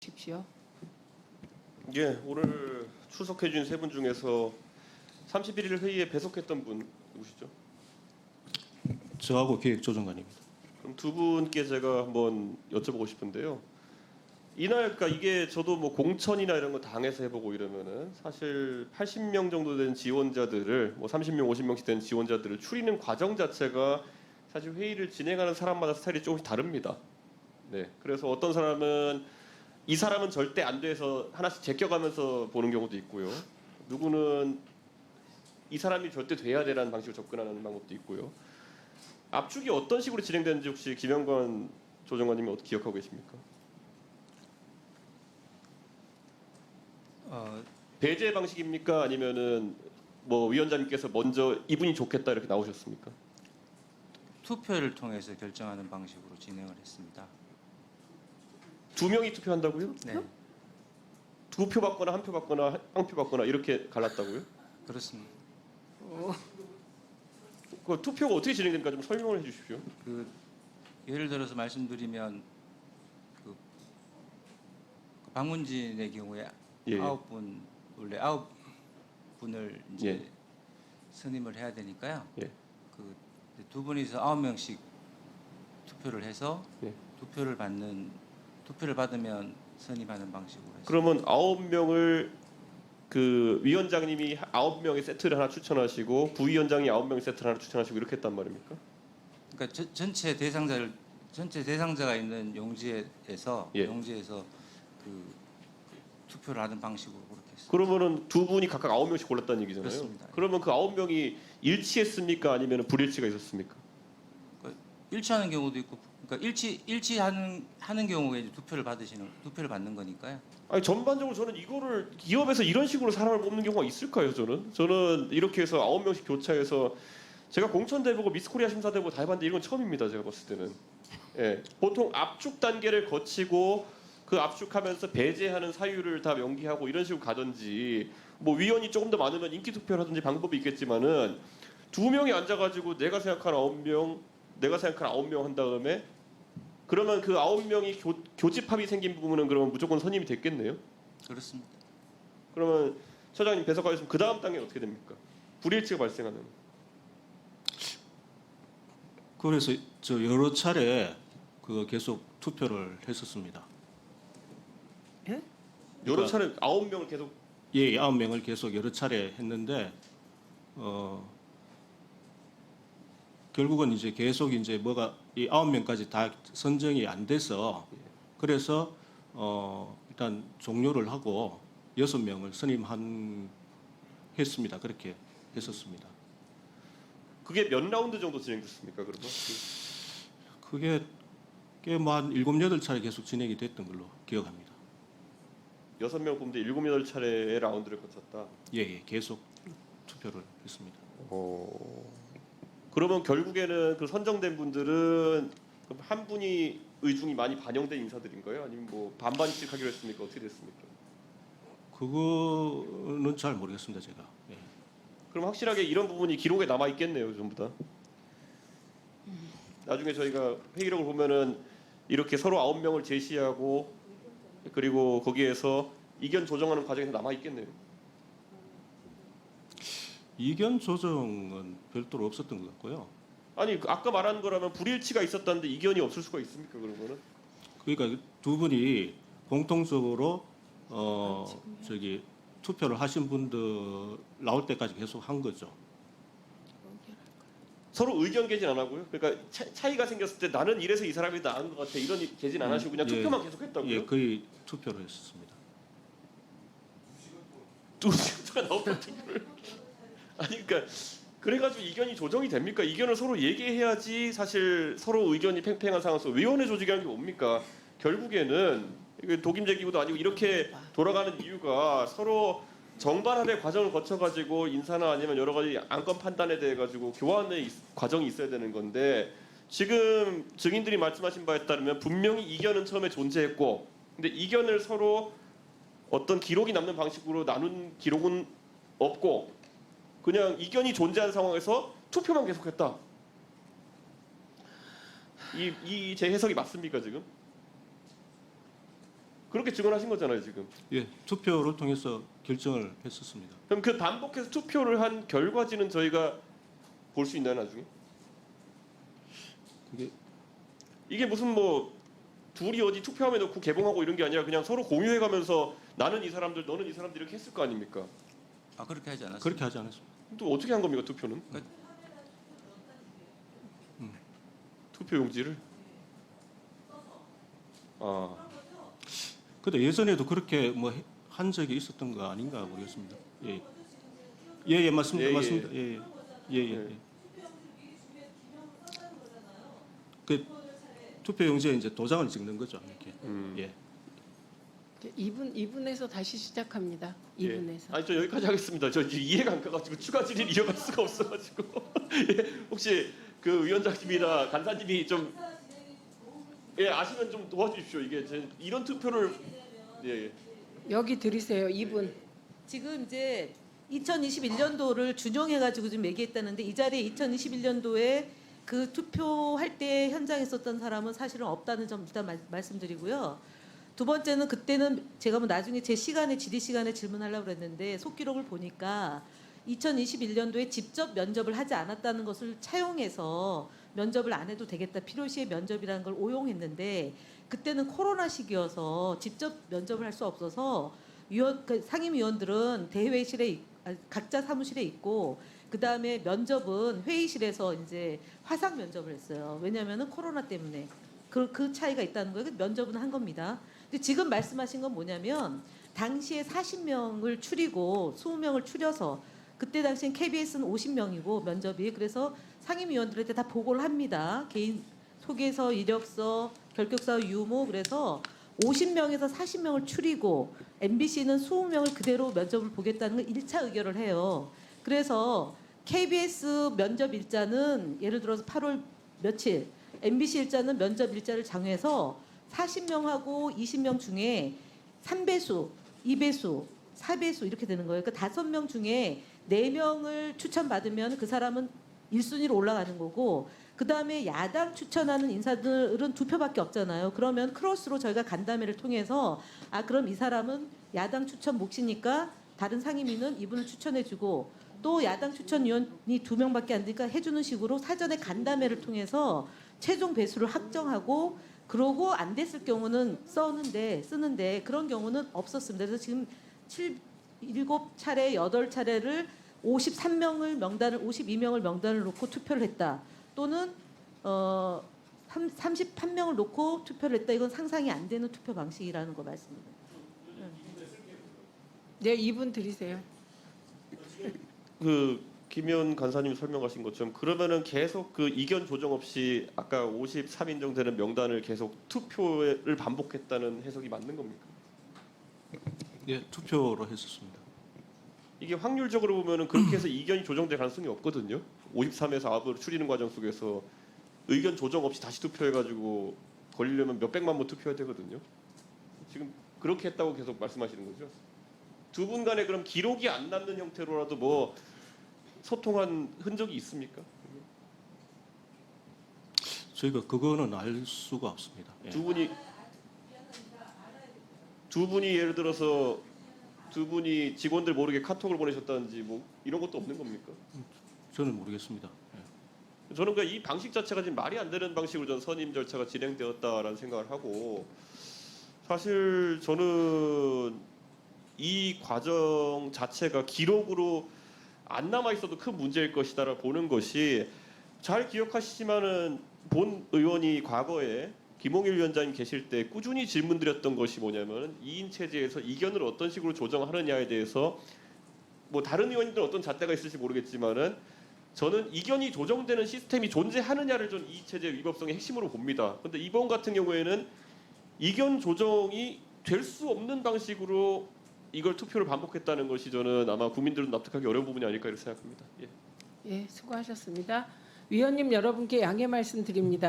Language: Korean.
주십시오. 예, 오늘 출석해 주신 세 분 중에서 31일 회의에 배석했던 분 누구시죠? 저하고 기획조정관입니다. 그럼 두 분께 제가 한번 여쭤보고 싶은데요. 이날 그러니까 이게 저도 뭐 공천이나 이런 거 당해서 해보고 이러면은 사실 80명 정도 된 지원자들을 뭐 30명, 50명씩 된 지원자들을 추리는 과정 자체가 사실 회의를 진행하는 사람마다 스타일이 조금씩 다릅니다. 네, 그래서 어떤 사람은 이 사람은 절대 안 돼서 하나씩 제껴가면서 보는 경우도 있고요. 누구는 이 사람이 절대 돼야 되라는 방식으로 접근하는 방법도 있고요. 압축이 어떤 식으로 진행되는지 혹시 김영관 조정관님이 어떻게 기억하고 계십니까? 배제 방식입니까? 아니면은 뭐 위원장님께서 먼저 이분이 좋겠다 이렇게 나오셨습니까? 투표를 통해서 결정하는 방식으로 진행을 했습니다. 두 명이 투표한다고요? 네, 두 표 받거나 한 표 받거나 한 표 받거나 이렇게 갈랐다고요? 그렇습니다. 그 투표가 어떻게 진행되는가 좀 설명을 해주십시오. 예를 들어서 말씀드리면 그 박문진의 경우에 예. 9분 원래 9분을 이제 예. 선임을 해야 되니까요. 예. 그 두 분이서 9명씩 투표를 해서 예. 투표를 받으면 선임하는 방식으로 했습니다. 그러면 9명을 그 위원장님이 9명의 세트를 하나 추천하시고 부위원장이 9명의 세트를 하나 추천하시고 이렇게 했단 말입니까? 그러니까 전체 대상자가 있는 용지에서 예. 그 투표를 하는 방식으로 그렇게 했습니다. 그러면은 두 분이 각각 9명씩 골랐다는 얘기잖아요. 그렇습니다. 그러면 그 9명이 일치했습니까? 아니면 불일치가 있었습니까? 그러니까 일치하는 경우도 있고, 그러니까 일치하는 경우에 이제 투표를 받는 거니까요. 아니 전반적으로 저는 이거를 기업에서 이런 식으로 사람을 뽑는 경우가 있을까요? 저는 이렇게 해서 9명씩 교차해서 제가 공천대 보고 미스코리아 심사대 보고 다 해봤는데 이건 처음입니다. 제가 봤을 때는. 예, 보통 압축 단계를 거치고 그 압축하면서 배제하는 사유를 다 명기하고 이런 식으로 가든지 뭐 위원이 조금 더 많으면 인기 투표를 하든지 방법이 있겠지만은 두 명이 앉아가지고 내가 생각하는 9명 한 다음에 그러면 그 9명이 교집합이 생긴 부분은 그러면 무조건 선임이 됐겠네요. 그렇습니다. 그러면 처장님 배석하셨으면 그 다음 단계는 어떻게 됩니까? 불일치가 발생하는. 그래서 저 여러 차례 그 계속 투표를 했었습니다. 예? 여러 차례 9명을 계속 예, 9명을 계속 여러 차례 했는데 결국은 이제 계속 이제 뭐가 이 9명까지 다 선정이 안 돼서 그래서 일단 종료를 하고 6명을 했습니다. 그렇게 했었습니다. 그게 몇 라운드 정도 진행됐습니까? 그러면 그게 꽤 뭐 한 7, 8차례 계속 진행이 됐던 걸로 기억합니다. 6명 뽑는데 7, 8차례의 라운드를 거쳤다. 예, 예, 계속 투표를 했습니다. 그러면 결국에는 그 선정된 분들은 그럼 한 분이 의중이 많이 반영된 인사들인가요? 아니면 뭐 반반씩 하기로 했습니까? 어떻게 됐습니까? 그거는 잘 모르겠습니다, 제가. 예. 그럼 확실하게 이런 부분이 기록에 남아 있겠네요, 전부 다. 나중에 저희가 회의록을 보면은 이렇게 서로 9명을 제시하고 그리고 거기에서 이견 조정하는 과정에서 남아 있겠네요. 이견 조정은 별도로 없었던 것 같고요. 아니 아까 말한 거라면 불일치가 있었다는데 이견이 없을 수가 있습니까? 그러면은 그러니까 두 분이 공통적으로 저기 투표를 하신 분들 나올 때까지 계속 한 거죠. 서로 의견 개진 안 하고요. 그러니까 차이가 생겼을 때 나는 이래서 이 사람이 나은 것 같아 이런 개진 안 하시고 그냥 예. 투표만 계속했다고요? 예, 거의 투표를 했었습니다. 2시간 동안 나온 투표를 아니 그러니까 그래가지고 이견이 조정이 됩니까? 이견을 서로 얘기해야지 사실 서로 의견이 팽팽한 상황에서 위원회 조직이라는 게 뭡니까? 결국에는 이게 독임제기구도 아니고 이렇게 돌아가는 이유가 서로 정반합의 과정을 거쳐가지고 인사나 아니면 여러 가지 안건 판단에 대해 가지고 교환의 과정이 있어야 되는 건데 지금 증인들이 말씀하신 바에 따르면 분명히 이견은 처음에 존재했고 근데 이견을 서로 어떤 기록이 남는 방식으로 나눈 기록은 없고 그냥 이견이 존재한 상황에서 투표만 계속했다. 이 제 해석이 맞습니까 지금? 그렇게 증언하신 거잖아요 지금. 예, 투표를 통해서 결정을 했었습니다. 그럼 그 반복해서 투표를 한 결과지는 저희가 볼 수 있나요 나중에? 그게 이게 무슨 뭐 둘이 어디 투표함에 넣고 개봉하고 이런 게 아니라 그냥 서로 공유해가면서 나는 이 사람들 너는 이 사람들 이렇게 했을 거 아닙니까? 아 그렇게 하지 않았어요. 그렇게 하지 않았습니다. 또 어떻게 한 겁니까 투표는? 투표 용지를? 아 근데 예전에도 그렇게 뭐 한 적이 있었던 거 아닌가 모르겠습니다. 예, 예, 맞습니다. 예, 예. 맞습니다. 예, 예, 예. 예. 그 투표용지에 이제 도장을 찍는 거죠. 이렇게. 예. 2분에서 다시 시작합니다. 예. 2분에서. 아니 저 여기까지 하겠습니다. 저 이제 이해가 안 가가지고 추가 질의를 이어갈 수가 없어가지고 예, 혹시 그 위원장님이나 간사님이 좀 예, 아시면 좀 도와주십시오. 이게 이런 투표를 예. 여기 들으세요. 2분. 지금 이제 2021년도를 준용해가지고 지금 얘기했다는데 이 자리에 2021년도에 그 투표할 때 현장에 있었던 사람은 사실은 없다는 점 일단 말씀드리고요. 두 번째는 그때는 제가 뭐 나중에 제 시간에 질의 시간에 질문하려고 그랬는데 속기록을 보니까 2021년도에 직접 면접을 하지 않았다는 것을 차용해서 면접을 안 해도 되겠다. 필요시에 면접이라는 걸 오용했는데 그때는 코로나 시기여서 직접 면접을 할 수 없어서 그 상임위원들은 대회실에 각자 사무실에 있고 그 다음에 면접은 회의실에서 이제 화상 면접을 했어요. 왜냐하면은 코로나 때문에 그 차이가 있다는 거예요. 면접은 한 겁니다. 근데 지금 말씀하신 건 뭐냐면 당시에 40명을 추리고 20명을 추려서 그때 당시엔 KBS는 50명이고 면접이 그래서 상임위원들한테 다 보고를 합니다. 개인 소개서, 이력서, 결격사 유무 그래서 50명에서 40명을 추리고 MBC는 20명을 그대로 면접을 보겠다는 걸 1차 의결을 해요. 그래서 KBS 면접 일자는 예를 들어서 8월 며칠, MBC 일자는 면접 일자를 정해서 40명하고 20명 중에 3배수, 2배수, 4배수 이렇게 되는 거예요. 그러니까 5명 중에 4명을 추천받으면 그 사람은 1순위로 올라가는 거고 그 다음에 야당 추천하는 인사들은 2표밖에 없잖아요. 그러면 크로스로 저희가 간담회를 통해서 아 그럼 이 사람은 야당 추천 몫이니까 다른 상임위는 이분을 추천해주고 또 야당 추천위원이 2명밖에 안 되니까 해주는 식으로 사전에 간담회를 통해서 최종 배수를 확정하고 그러고 안 됐을 경우는 쓰는데 그런 경우는 없었습니다. 그래서 지금 7차례, 8차례를 52명을 명단을 놓고 투표를 했다. 또는 31명을 놓고 투표를 했다. 이건 상상이 안 되는 투표 방식이라는 거 말씀입니다. 네, 2분 드리세요. 그 김현 간사님 설명하신 것처럼 그러면은 계속 그 이견 조정 없이 아까 53인 되는 명단을 계속 투표를 반복했다는 해석이 맞는 겁니까? 예, 투표로 했었습니다. 이게 확률적으로 보면은 그렇게 해서 이견이 조정될 가능성이 없거든요. 53에서 9으로 추리는 과정 속에서 의견 조정 없이 다시 투표해가지고 걸리려면 몇백만 번 투표해야 되거든요. 지금 그렇게 했다고 계속 말씀하시는 거죠? 두 분 간에 그럼 기록이 안 남는 형태로라도 뭐 소통한 흔적이 있습니까? 저희가 그거는 알 수가 없습니다. 예. 두 분이 예를 들어서 두 분이 직원들 모르게 카톡을 보내셨다든지 뭐 이런 것도 없는 겁니까? 저는 모르겠습니다. 예. 저는 그러니까 이 방식 자체가 지금 말이 안 되는 방식으로 전 선임 절차가 진행되었다라는 생각을 하고 사실 저는 이 과정 자체가 기록으로 안 남아 있어도 큰 문제일 것이다라 보는 것이 잘 기억하시지만은 본 의원이 과거에 김홍일 위원장님 계실 때 꾸준히 질문드렸던 것이 뭐냐면 2인 체제에서 이견을 어떤 식으로 조정하느냐에 대해서 뭐 다른 의원님들은 어떤 잣대가 있을지 모르겠지만은 저는 이견이 조정되는 시스템이 존재하느냐를 전 이 체제 위법성의 핵심으로 봅니다. 그런데 이번 같은 경우에는 이견 조정이 될 수 없는 방식으로 이걸 투표를 반복했다는 것이 저는 아마 국민들은 납득하기 어려운 부분이 아닐까 이렇게 생각합니다. 예. 예, 수고하셨습니다. 위원님 여러분께 양해 말씀드립니다.